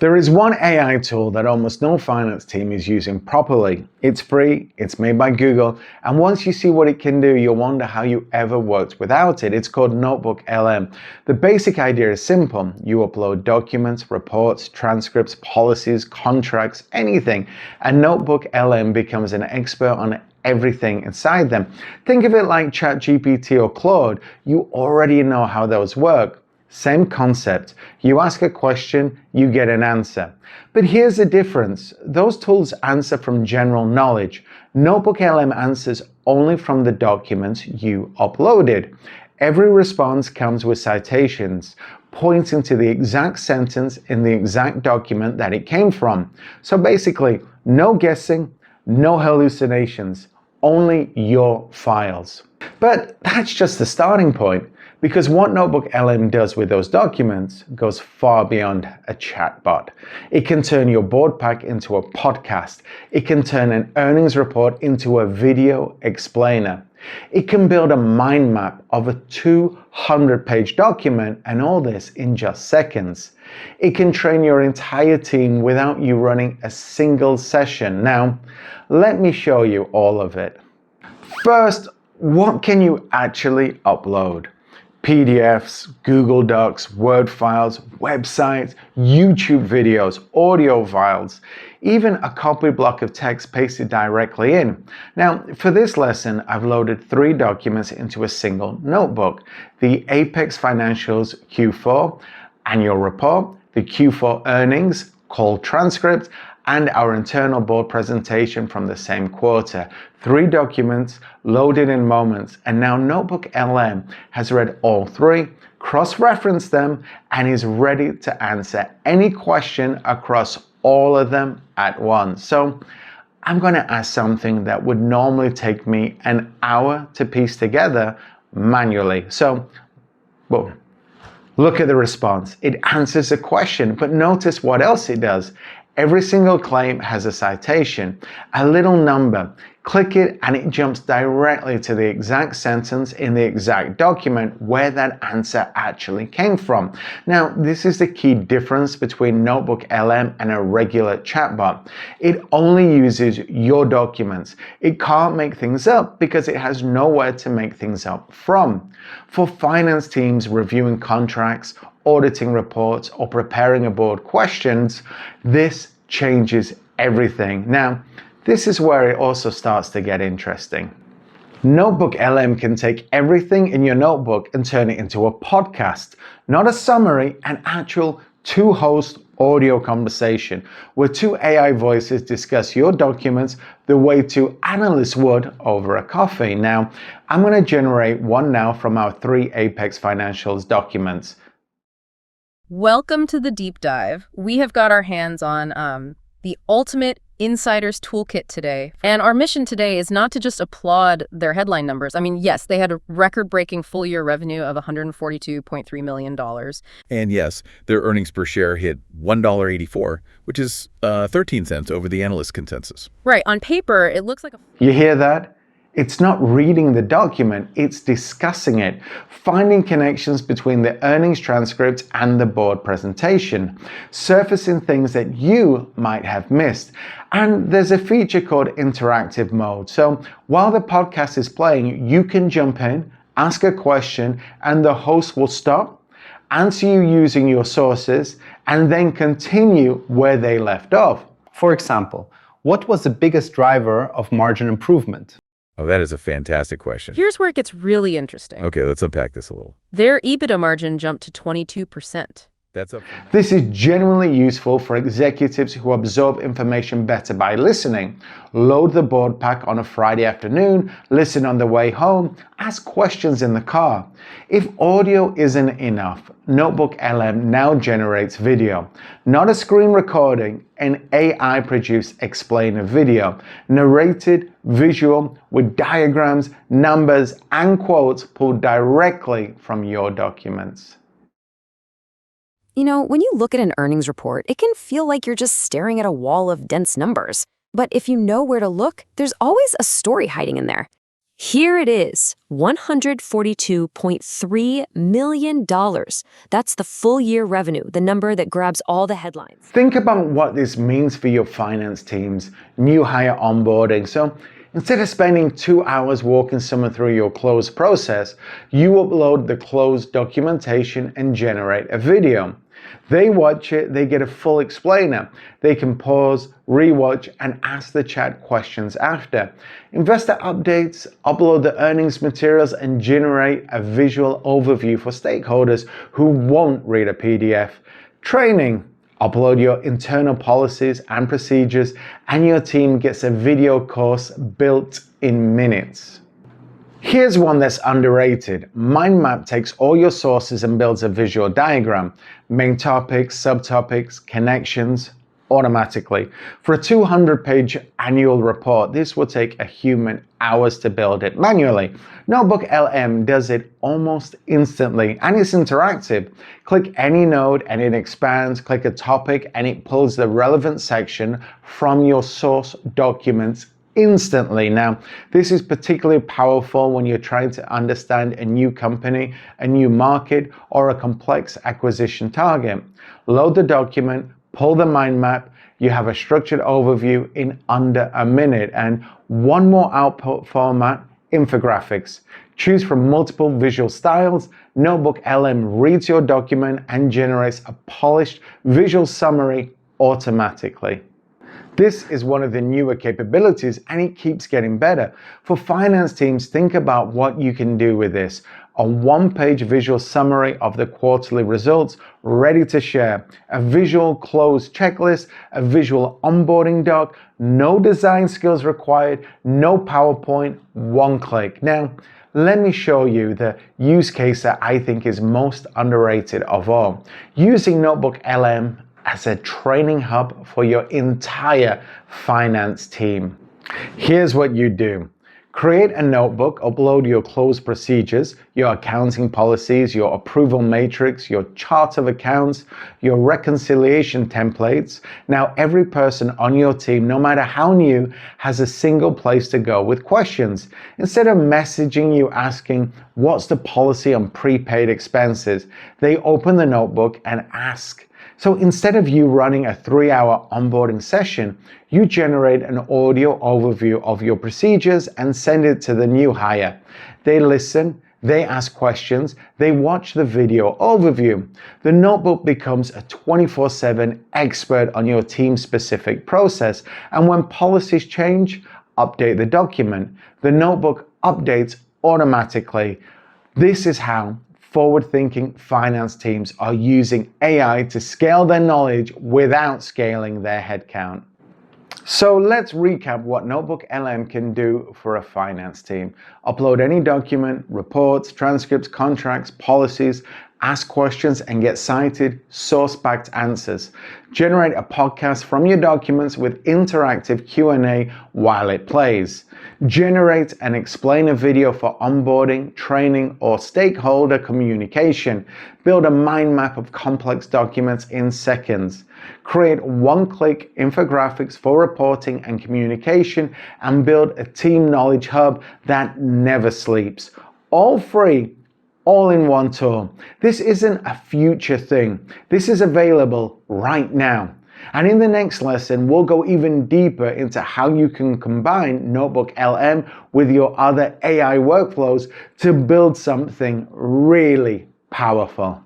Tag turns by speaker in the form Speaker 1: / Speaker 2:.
Speaker 1: There is one AI tool that almost no finance team is using properly. It's free, it's made by Google, and once you see what it can do, you'll wonder how you ever worked without it. It's called NotebookLM. The basic idea is simple. You upload documents, reports, transcripts, policies, contracts, anything, and NotebookLM becomes an expert on everything inside them. Think of it like ChatGPT or Claude. You already know how those work. Same concept. You ask a question, you get an answer. But here's the difference. Those tools answer from general knowledge. NotebookLM answers only from the documents you uploaded. Every response comes with citations, pointing to the exact sentence in the exact document that it came from. So basically, no guessing, no hallucinations, only your files. But that's just the starting point. Because what NotebookLM does with those documents goes far beyond a chatbot. It can turn your board pack into a podcast. It can turn an earnings report into a video explainer. It can build a mind map of a 200-page document, and all this in just seconds. It can train your entire team without you running a single session. Now, let me show you all of it. First, what can you actually upload? PDFs, Google Docs, Word files, websites, YouTube videos, audio files, even a copy block of text pasted directly in. Now, for this lesson, I've loaded 3 documents into a single notebook: the Apex Financials Q4 annual report, the Q4 earnings call transcript, and our internal board presentation from the same quarter. 3 documents loaded in moments, and now NotebookLM has read all 3, cross-referenced them, and is ready to answer any question across all of them at once. So I'm going to ask something that would normally take me an hour to piece together manually. So, boom. Look at the response. It answers a question, but notice what else it does. Every single claim has a citation, a little number. Click it and it jumps directly to the exact sentence in the exact document where that answer actually came from. Now, this is the key difference between NotebookLM and a regular chatbot. It only uses your documents. It can't make things up because it has nowhere to make things up from. For finance teams reviewing contracts, auditing reports, or preparing a board questions, this changes everything. Now, this is where it also starts to get interesting. NotebookLM can take everything in your notebook and turn it into a podcast, not a summary, an actual 2-host audio conversation where 2 AI voices discuss your documents the way 2 analysts would over a coffee. Now, I'm going to generate one now from our 3 Apex Financials documents.
Speaker 2: Welcome to the deep dive. We have got our hands on the ultimate insider's toolkit today. And our mission today is not to just applaud their headline numbers. I mean, yes, they had a record-breaking full-year revenue of $142.3 million.
Speaker 3: And yes, their earnings per share hit $1.84, which is 13 cents over the analyst consensus.
Speaker 2: Right. On paper, it looks like a...
Speaker 1: You hear that? It's not reading the document, it's discussing it, finding connections between the earnings transcript and the board presentation, surfacing things that you might have missed. And there's a feature called interactive mode. So while the podcast is playing, you can jump in, ask a question, and the host will stop, answer you using your sources, and then continue where they left off.
Speaker 4: For example, what was the biggest driver of margin improvement?
Speaker 3: Oh, that is a fantastic question.
Speaker 2: Here's where it gets really interesting.
Speaker 3: Okay, let's unpack this a little.
Speaker 2: Their EBITDA margin jumped to 22%.
Speaker 3: That's up.
Speaker 1: This is genuinely useful for executives who absorb information better by listening. Load the board pack on a Friday afternoon, listen on the way home, ask questions in the car. If audio isn't enough, NotebookLM now generates video. Not a screen recording, an AI-produced explainer video, narrated, visual, with diagrams, numbers, and quotes pulled directly from your documents.
Speaker 5: You know, when you look at an earnings report, it can feel like you're just staring at a wall of dense numbers. But if you know where to look, there's always a story hiding in there. Here it is, $142.3 million. That's the full year revenue, the number that grabs all the headlines.
Speaker 1: Think about what this means for your finance teams, new hire onboarding. So instead of spending 2 hours walking someone through your close process, you upload the close documentation and generate a video. They watch it, they get a full explainer. They can pause, rewatch, and ask the chat questions after. Investor updates, upload the earnings materials, and generate a visual overview for stakeholders who won't read a PDF. Training, upload your internal policies and procedures, and your team gets a video course built in minutes. Here's one that's underrated. Mind map takes all your sources and builds a visual diagram. Main topics, subtopics, connections, automatically. For a 200-page annual report, this will take a human hours to build it manually. NotebookLM does it almost instantly, and it's interactive. Click any node and it expands. Click a topic and it pulls the relevant section from your source documents instantly. Now, this is particularly powerful when you're trying to understand a new company, a new market, or a complex acquisition target. Load the document, pull the mind map, you have a structured overview in under a minute. And one more output format, infographics. Choose from multiple visual styles. NotebookLM reads your document and generates a polished visual summary automatically. This is one of the newer capabilities, and it keeps getting better. For finance teams, think about what you can do with this. A one-page visual summary of the quarterly results ready to share, a visual close checklist, a visual onboarding doc, no design skills required, no PowerPoint, one click. Now, let me show you the use case that I think is most underrated of all. Using NotebookLM as a training hub for your entire finance team. Here's what you do. Create a notebook, upload your close procedures, your accounting policies, your approval matrix, your chart of accounts, your reconciliation templates. Now, every person on your team, no matter how new, has a single place to go with questions. Instead of messaging you asking, what's the policy on prepaid expenses? They open the notebook and ask. So instead of you running a 3-hour onboarding session, you generate an audio overview of your procedures and send it to the new hire. They listen, they ask questions, they watch the video overview. The notebook becomes a 24/7 expert on your team-specific process. And when policies change, update the document. The notebook updates automatically. This is how forward-thinking finance teams are using AI to scale their knowledge without scaling their headcount. So let's recap what NotebookLM can do for a finance team. Upload any document, reports, transcripts, contracts, policies, ask questions and get cited, source-backed answers. Generate a podcast from your documents with interactive Q&A while it plays. Generate and explain a video for onboarding, training, or stakeholder communication. Build a mind map of complex documents in seconds. Create one-click infographics for reporting and communication, and build a team knowledge hub that never sleeps. All free, all in one tool. This isn't a future thing. This is available right now. And in the next lesson, we'll go even deeper into how you can combine NotebookLM with your other AI workflows to build something really powerful.